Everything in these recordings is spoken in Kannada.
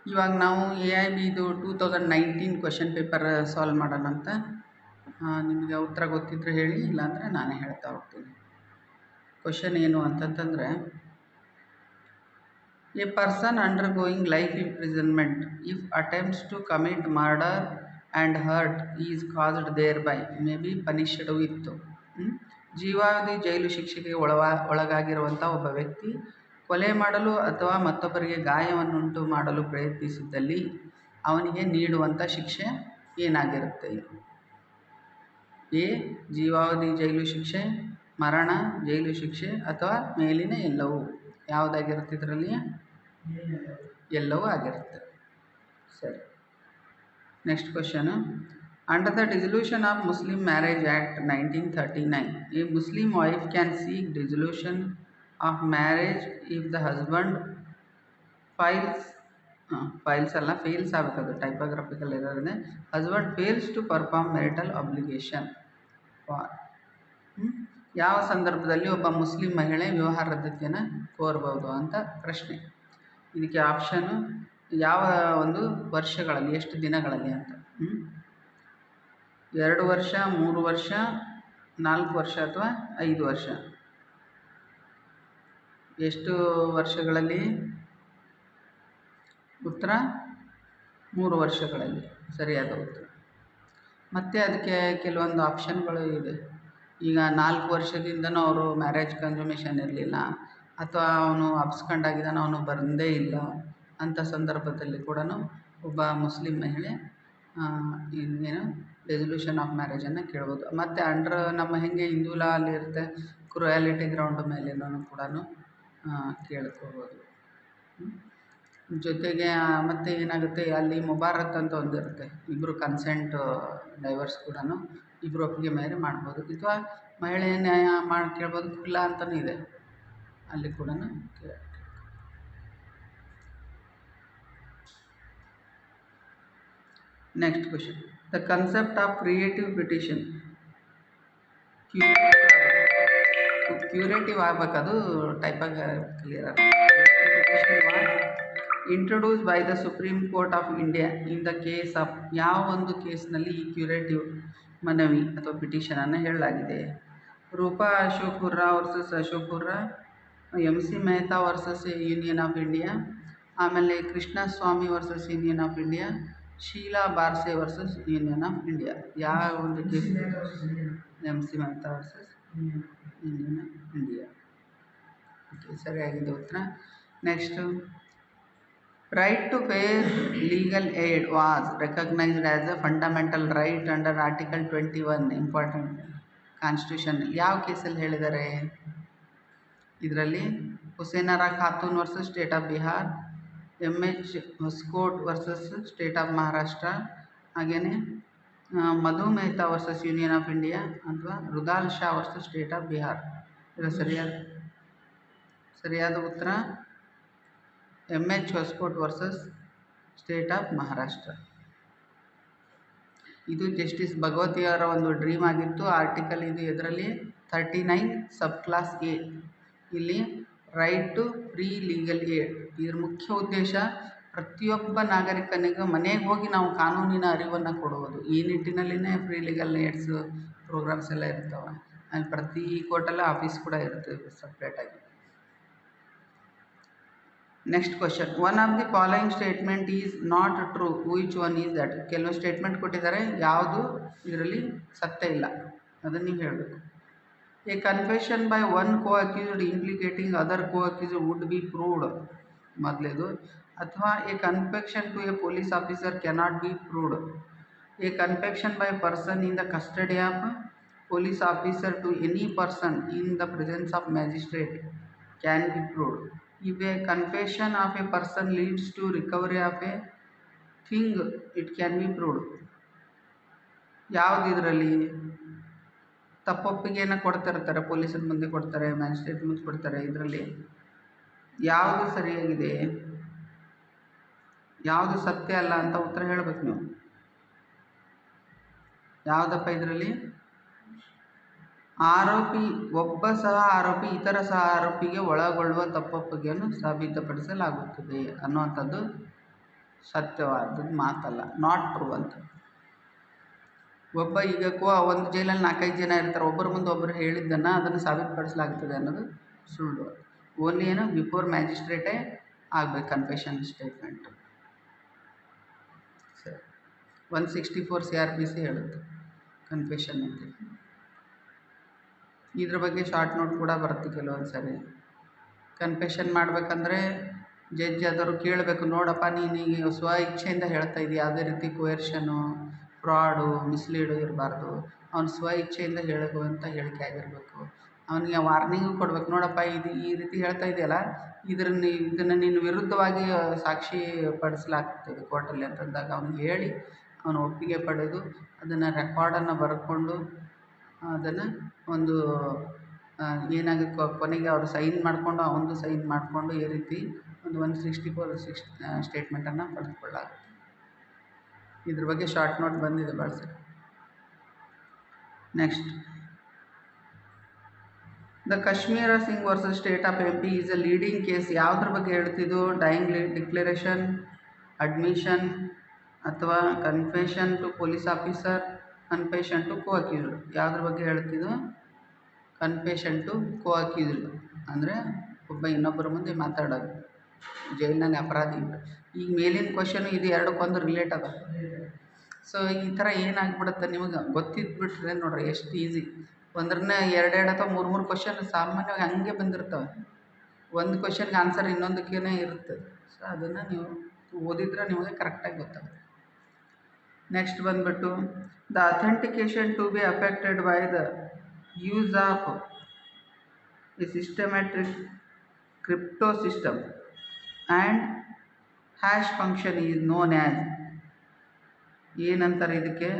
ಇವಾಗ ನಾವು AIBದು 2019 ಕ್ವೆಶ್ಚನ್ ಪೇಪರ್ ಸಾಲ್ವ್ ಮಾಡೋಣ ಅಂತ. ನಿಮಗೆ ಉತ್ತರ ಗೊತ್ತಿದ್ರೆ ಹೇಳಿ, ಇಲ್ಲಾಂದರೆ ನಾನೇ ಹೇಳ್ತಾ ಹೋಗ್ತೀನಿ. ಕ್ವೆಶ್ಚನ್ ಏನು ಅಂತಂತಂದರೆ, a person undergoing life imprisonment if attempts to commit murder and hurt is caused thereby may be punished with. ಜೀವಾವಧಿ ಜೈಲು ಶಿಕ್ಷೆಗೆ ಒಳಗಾಗಿರುವಂಥ ಒಬ್ಬ ವ್ಯಕ್ತಿ ಕೊಲೆ ಮಾಡಲು ಅಥವಾ ಮತ್ತೊಬ್ಬರಿಗೆ ಗಾಯವನ್ನುಂಟು ಮಾಡಲು ಪ್ರಯತ್ನಿಸಿದ್ದಲ್ಲಿ ಅವನಿಗೆ ನೀಡುವಂಥ ಶಿಕ್ಷೆ ಏನಾಗಿರುತ್ತೆ? ಎ ಜೀವಾವಧಿ ಜೈಲು ಶಿಕ್ಷೆ, ಮರಣ, ಜೈಲು ಶಿಕ್ಷೆ ಅಥವಾ ಮೇಲಿನ ಎಲ್ಲವೂ. ಯಾವುದಾಗಿರುತ್ತೆ ಇದರಲ್ಲಿ? ಎಲ್ಲವೂ ಆಗಿರುತ್ತೆ. ಸರಿ, next question. Under the dissolution of Muslim marriage act 1939, a Muslim wife can seek dissolution of marriage if the husband fails ಆಗಬೇಕದು, ಟೈಪೋಗ್ರಫಿಕಲ್ ಇರೋದೇ. Husband fails to perform marital obligation for. ಯಾವ ಸಂದರ್ಭದಲ್ಲಿ ಒಬ್ಬ ಮುಸ್ಲಿಂ ಮಹಿಳೆ ವಿವಾಹ ರದ್ದತಿಯನ್ನು ಕೋರಬಹುದು ಅಂತ ಪ್ರಶ್ನೆ. ಇದಕ್ಕೆ ಆಪ್ಷನು ಯಾವ ಒಂದು ವರ್ಷಗಳಲ್ಲಿ, ಎಷ್ಟು ದಿನಗಳಲ್ಲಿ ಅಂತ. 2 ವರ್ಷ, 3 ವರ್ಷ, 4 ವರ್ಷ ಅಥವಾ 5 ವರ್ಷ? ಎಷ್ಟು ವರ್ಷಗಳಲ್ಲಿ? ಉತ್ತರ 3 ವರ್ಷಗಳಲ್ಲಿ ಸರಿಯಾದ ಉತ್ತರ. ಮತ್ತು ಅದಕ್ಕೆ ಕೆಲವೊಂದು ಆಪ್ಷನ್ಗಳು ಇದೆ. ಈಗ 4 ವರ್ಷದಿಂದನೂ ಅವರು ಮ್ಯಾರೇಜ್ ಕನ್ಸುಮೇಷನ್ ಇರಲಿಲ್ಲ, ಅಥವಾ ಅವನು ಅಬ್ಸ್ಕಂಡಾಗಿದ್ದಾನೆ, ಅವನು ಬಂದೇ ಇಲ್ಲ ಅಂಥ ಸಂದರ್ಭದಲ್ಲಿ ಕೂಡ ಒಬ್ಬ ಮುಸ್ಲಿಂ ಮಹಿಳೆ ಇನ್ನೇನು ರೆಸಲ್ಯೂಷನ್ ಆಫ್ ಮ್ಯಾರೇಜನ್ನು ಕೇಳ್ಬೋದು. ಮತ್ತು ನಮ್ಮ ಹೆಂಗೆ ಹಿಂದೂ ಲಾ ಅಲ್ಲಿ ಇರುತ್ತೆ, ಕ್ರುಯಾಲಿಟಿ ಗ್ರೌಂಡ್ ಮೇಲೇನೂ ಕೂಡ ಕೇಳ್ಕೋಬೋದು. ಜೊತೆಗೆ ಮತ್ತು ಏನಾಗುತ್ತೆ, ಅಲ್ಲಿ ಮುಬಾರತ್ ಅಂತ ಒಂದಿರುತ್ತೆ, ಇಬ್ಬರು ಕನ್ಸೆಂಟ್ ಡೈವರ್ಸ್ ಕೂಡ ಇಬ್ಬರು ಒಪ್ಪಿಗೆ ಮೇರೆ ಮಾಡ್ಬೋದು. ಅಥವಾ ಮಹಿಳೆ ನ್ಯಾಯ ಕೇಳ್ಬೋದು, ಖುಲ್ಲಾ ಅಂತಲೂ ಇದೆ, ಅಲ್ಲಿ ಕೂಡ next question. The concept of creative petition, curative ಆಗಬೇಕದು, typographical introduce by the Supreme Court of India in the case of. ಯಾವ ಒಂದು ಕೇಸ್ನಲ್ಲಿ ಈ ಕ್ಯೂರೇಟಿವ್ ಮನವಿ ಅಥವಾ ಪಿಟಿಷನನ್ನು ಹೇಳಲಾಗಿದೆ? Rupa Ashok Hurra versus Ashok Hurra, MC Mehta versus Union of India, ಆಮೇಲೆ Krishnaswami versus Union of India, Sheela Barse versus Union of India. ಯಾವ ಒಂದು case? MC Mehta versus Union of India. Okay, ಸರಿಯಾಗಿದೆ ಉತ್ತರ. Next, right to fair legal aid was recognised as a fundamental right under article 21 important constitution. ಯಾವ ಕೇಸಲ್ಲಿ ಹೇಳಿದ್ದಾರೆ ಇದರಲ್ಲಿ? Hussainara Khatoon versus state of Bihar, MH Hoskot versus state of Maharashtra, ಹಾಗೆಯೇ Madhu Mehta versus Union of India, ಅಥವಾ Rudul Shah versus state of Bihar. ಇದು ಸರಿಯಾದ ಉತ್ತರ MH Hoskot versus state of Maharashtra. ಇದು ಜಸ್ಟಿಸ್ ಭಗವತಿಯವರ ಒಂದು ಡ್ರೀಮ್ ಆಗಿತ್ತು. ಆರ್ಟಿಕಲ್ ಇದು ಇದರಲ್ಲಿ 39 ಸಬ್ ಕ್ಲಾಸ್ A. ಇಲ್ಲಿ right to free legal aid, ಇದ್ರ ಮುಖ್ಯ ಉದ್ದೇಶ ಪ್ರತಿಯೊಬ್ಬ ನಾಗರಿಕನಿಗೂ ಮನೆಗೆ ಹೋಗಿ ನಾವು ಕಾನೂನಿನ ಅರಿವನ್ನು ಕೊಡುವುದು. ಈ ನಿಟ್ಟಿನಲ್ಲಿನೇ ಫ್ರೀ ಲೀಗಲ್ ಏಡ್ಸ್ ಪ್ರೋಗ್ರಾಮ್ಸ್ ಎಲ್ಲ ಇರ್ತವೆ. ಅಲ್ಲಿ ಪ್ರತಿ ಕೋರ್ಟಲ್ಲೂ ಆಫೀಸ್ ಕೂಡ ಇರ್ತದೆ ಸಪ್ರೇಟಾಗಿ. Next question. One of the following statement is not true, which one is that? ಕೆಲವು ಸ್ಟೇಟ್ಮೆಂಟ್ ಕೊಟ್ಟಿದ್ದಾರೆ, ಯಾವುದು ಇದರಲ್ಲಿ ಸತ್ಯ ಇಲ್ಲ, ಅದನ್ನು ನೀವು ಹೇಳಬೇಕು. A confession by one co-accused implicating other co-accused would be proved, ಮೊದಲೇದು. ಅಥವಾ a confession to a police officer cannot be proved. A confession by person in the custody of police officer to any person in the presence of magistrate can be proved. If a confession of a person leads to recovery of a thing, it can be proved. ಯಾವುದು ಇದರಲ್ಲಿ? ತಪ್ಪೊಪ್ಪಿಗೆಯನ್ನು ಕೊಡ್ತಿರ್ತಾರೆ, ಪೊಲೀಸರ ಮುಂದೆ ಕೊಡ್ತಾರೆ, ಮ್ಯಾಜಿಸ್ಟ್ರೇಟ್ ಮುಂದೆ ಕೊಡ್ತಾರೆ. ಇದರಲ್ಲಿ ಯಾವುದು ಸರಿಯಾಗಿದೆ, ಯಾವುದು ಸತ್ಯ ಅಲ್ಲ ಅಂತ ಉತ್ತರ ಹೇಳಬೇಕು ನೀವು. ಯಾವುದಪ್ಪ ಇದರಲ್ಲಿ? ಆರೋಪಿ, ಒಬ್ಬ ಸಹ ಆರೋಪಿ ಇತರ ಸಹ ಆರೋಪಿಗೆ ಒಳಗೊಳ್ಳುವ ತಪ್ಪೊಪ್ಪಿಗೆಯನ್ನು ಸಾಬೀತುಪಡಿಸಲಾಗುತ್ತದೆ ಅನ್ನುವಂಥದ್ದು ಸತ್ಯವಾದ ಮಾತಲ್ಲ, ನಾಟ್ ಟ್ರೂ ಅಂತ. ಒಬ್ಬ ಈಗ ಒಂದು ಜೈಲಲ್ಲಿ 4-5 ಜನ ಇರ್ತಾರೆ, ಒಬ್ಬರ ಮುಂದೆ ಒಬ್ಬರು ಹೇಳಿದ್ದನ್ನು ಅದನ್ನು ಸಾಬೀತುಪಡಿಸಲಾಗ್ತದೆ ಅನ್ನೋದು ಸುಳ್ಳು. ಓನ್ಲಿ ಏನು ಬಿಫೋರ್ ಮ್ಯಾಜಿಸ್ಟ್ರೇಟೇ ಆಗಬೇಕು ಕನ್ಫೆಷನ್ ಸ್ಟೇಟ್ಮೆಂಟು. ಸರಿ, 164 CRPC ಹೇಳುತ್ತೆ ಕನ್ಫೆಷನ್ ಅಂತ. ಇದ್ರ ಬಗ್ಗೆ ಶಾರ್ಟ್ ನೋಟ್ ಕೂಡ ಬರುತ್ತೆ ಕೆಲವೊಂದು ಸರಿ. ಕನ್ಫೆಷನ್ ಮಾಡಬೇಕಂದ್ರೆ ಜಡ್ಜ್ ಆದವರು ಕೇಳಬೇಕು, ನೋಡಪ್ಪ ನೀನು ಸ್ವ ಇಚ್ಛೆಯಿಂದ ಹೇಳ್ತಾ ಇದ್ದೀಯ, ಯಾವುದೇ ರೀತಿ ಕೋಯರ್ಷನು, ಫ್ರಾಡು, ಮಿಸ್ಲೀಡು ಇರಬಾರ್ದು. ಅವ್ನು ಸ್ವ ಇಚ್ಛೆಯಿಂದ ಹೇಳುವಂಥ ಹೇಳಿಕೆ ಆಗಿರಬೇಕು. ಅವನಿಗೆ ವಾರ್ನಿಂಗು ಕೊಡಬೇಕು, ನೋಡಪ್ಪ ಇದು ಈ ರೀತಿ ಹೇಳ್ತಾ ಇದೆಯಲ್ಲ, ಇದನ್ನು ನೀನು ವಿರುದ್ಧವಾಗಿ ಸಾಕ್ಷಿ ಪಡಿಸಲಾಗ್ತದೆ ಕೋರ್ಟಲ್ಲಿ ಅಂತಂದಾಗ ಅವ್ನಿಗೆ ಹೇಳಿ ಅವನು ಒಪ್ಪಿಗೆ ಪಡೆದು ಅದನ್ನು ರೆಕಾರ್ಡನ್ನು ಬರ್ಕೊಂಡು ಅದನ್ನು ಒಂದು ಏನಾಗುತ್ತೆ ಕೊನೆಗೆ ಅವರು ಸೈನ್ ಮಾಡಿಕೊಂಡು ಅವನದು ಸೈನ್ ಮಾಡಿಕೊಂಡು ಈ ರೀತಿ ಒಂದು 164 ಸ್ಟೇಟ್ಮೆಂಟನ್ನು ಪಡೆದುಕೊಳ್ಳಾಗುತ್ತೆ. ಇದ್ರ ಬಗ್ಗೆ ಶಾರ್ಟ್ ನೋಟ್ ಬಂದಿದೆ ಬಳಸಿ. Next, the Kashmira Singh versus state of MP is a leading case. ಯಾವುದ್ರ ಬಗ್ಗೆ ಹೇಳ್ತಿದ್ದು? ಡೈಯಿಂಗ್ ಡಿಕ್ಲರೇಷನ್, ಅಡ್ಮಿಷನ್, ಅಥವಾ confession to police officer, confession to co accused. ಯಾವುದ್ರ ಬಗ್ಗೆ ಹೇಳ್ತಿದ್ದು? ಕನ್ಫೆಷನ್ ಟು ಕೋ ಅಕ್ಯೂಸ್ಡ್ ಅಂದರೆ ಒಬ್ಬ ಇನ್ನೊಬ್ಬರ ಮುಂದೆ ಮಾತಾಡೋದು, ಜೈಲಿನಲ್ಲಿ ಅಪರಾಧಿ. ಈಗ ಮೇಲಿನ ಕ್ವಶನು ಇದು ಎರಡಕ್ಕೊಂದು ರಿಲೇಟ್ ಅದ. ಸೊ ಈ ಥರ ಏನಾಗ್ಬಿಡುತ್ತೆ ನಿಮಗೆ ಗೊತ್ತಿದ್ಬಿಟ್ರೆ ನೋಡ್ರಿ ಎಷ್ಟು ಈಸಿ. ಒಂದ್ರನ್ನ 2 ಅಥವಾ 3 ಕ್ವಶನ್ ಸಾಮಾನ್ಯವಾಗಿ ಹಂಗೆ ಬಂದಿರ್ತವೆ. ಒಂದು ಕ್ವಶನ್ಗೆ ಆನ್ಸರ್ ಇನ್ನೊಂದಕ್ಕೇ ಇರುತ್ತೆ. ಸೊ ಅದನ್ನು ನೀವು ಓದಿದ್ರೆ ನಿಮಗೆ ಕರೆಕ್ಟಾಗಿ ಗೊತ್ತಾಗುತ್ತೆ. ನೆಕ್ಸ್ಟ್ ಬಂದುಬಿಟ್ಟು, the authentication to be affected by the use of a systematic crypto system and hash function is known as. ಏನಂತಾರೆ ಇದಕ್ಕೆ?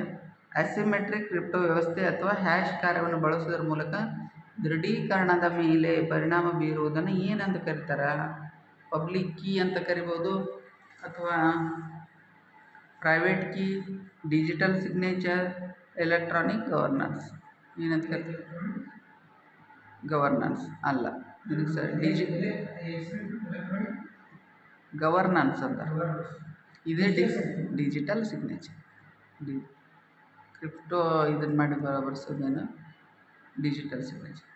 ಅಸಿಮೆಟ್ರಿಕ್ ಕ್ರಿಪ್ಟೋ ವ್ಯವಸ್ಥೆ ಅಥವಾ ಹ್ಯಾಶ್ ಕಾರ್ಯವನ್ನು ಬಳಸುವುದರ ಮೂಲಕ ದೃಢೀಕರಣದ ಮೇಲೆ ಪರಿಣಾಮ ಬೀರುವುದನ್ನು ಏನಂತ ಕರೀತಾರೆ? ಪಬ್ಲಿಕ್ ಕೀ ಅಂತ ಕರಿಬೋದು, ಅಥವಾ private key, digital signature, electronic governance. ಏನಂತ ಕರಿತೀವಿ? ಗವರ್ನೆನ್ಸ್ ಅಲ್ಲ, ಇದಕ್ಕೆ ಸರ್ ಗವರ್ನೆನ್ಸ್ ಅಂತ. ಇದೇ ಡಿಜಿಟಲ್ ಸಿಗ್ನೇಚರ್. ಕ್ರಿಪ್ಟೋ ಇದನ್ನು ಮಾಡಿ ಬರ್ಸೋದೇನು digital signature.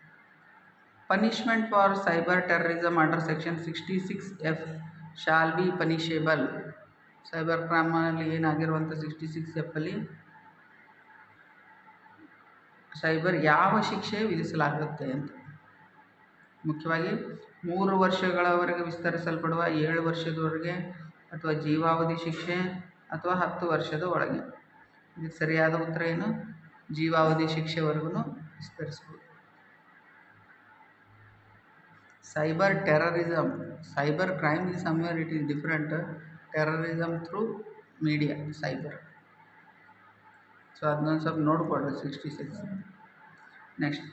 Punishment for cyber terrorism under section 66F shall be punishable. Cyber ಕ್ರೈಮಲ್ಲಿ ಏನಾಗಿರುವಂಥ 66F ಅಲ್ಲಿ ಸೈಬರ್ ಯಾವ ಶಿಕ್ಷೆ ವಿಧಿಸಲಾಗುತ್ತೆ ಅಂತ. ಮುಖ್ಯವಾಗಿ 3 ವರ್ಷಗಳವರೆಗೆ ವಿಸ್ತರಿಸಲ್ಪಡುವ 7 ವರ್ಷದವರೆಗೆ, ಅಥವಾ ಜೀವಾವಧಿ ಶಿಕ್ಷೆ, ಅಥವಾ 10 ವರ್ಷದ ಒಳಗೆ. ಇದಕ್ಕೆ ಸರಿಯಾದ ಉತ್ತರ ಏನು? ಜೀವಾವಧಿ ಶಿಕ್ಷೆವರೆಗೂ ವಿಸ್ತರಿಸ್ಬೋದು. Cyber terrorism, cyber crime is somewhere it is different. Terrorism through media cyber. So ಅದನ್ನೊಂದು ಸ್ವಲ್ಪ ನೋಡಿಕೊಡ್ರಿ 66. Next,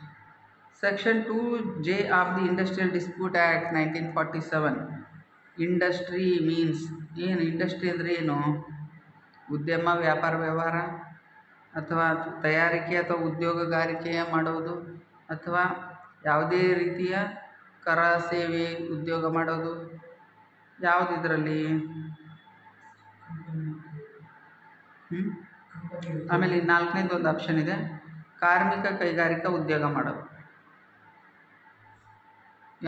section 2J of the industrial dispute act 1947. Industry means ಏನು? ಇಂಡಸ್ಟ್ರಿ ಅಂದರೆ ಏನು? ಉದ್ಯಮ, ವ್ಯಾಪಾರ, ವ್ಯವಹಾರ, ಅಥವಾ ತಯಾರಿಕೆ ಅಥವಾ ಉದ್ಯೋಗಗಾರಿಕೆಯ ಮಾಡೋದು, ಅಥವಾ ಯಾವುದೇ ರೀತಿಯ ಕರ ಸೇವೆ ಉದ್ಯೋಗ ಮಾಡೋದು. ಯಾವುದು ಇದರಲ್ಲಿ? ಆಮೇಲೆ 4ನೇದು ಒಂದು ಆಪ್ಷನ್ ಇದೆ, ಕಾರ್ಮಿಕ ಕೈಗಾರಿಕಾ ಉದ್ಯೋಗ ಮಾಡೋದು.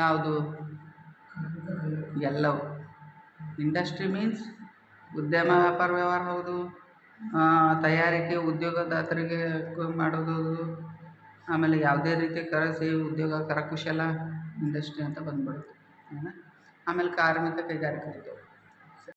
ಯಾವುದು? ಎಲ್ಲವೂ. ಇಂಡಸ್ಟ್ರಿ ಮೀನ್ಸ್ ಉದ್ಯಮ, ವ್ಯಾಪಾರ, ವ್ಯವಹಾರ ಹೌದು, ತಯಾರಿಕೆ ಉದ್ಯೋಗದಾತರಿಗೆ ಮಾಡೋದು, ಆಮೇಲೆ ಯಾವುದೇ ರೀತಿಯ ಕರ ಸೇವೆ ಉದ್ಯೋಗ, ಕರಕುಶಲ ಇಂಡಸ್ಟ್ರಿ ಅಂತ ಬಂದ್ಬಿಡುತ್ತೆ. ಆಮೇಲೆ ಕಾರ್ಮಿಕ ಕೈಗಾರಿಕಾ ಉದ್ಯೋಗ.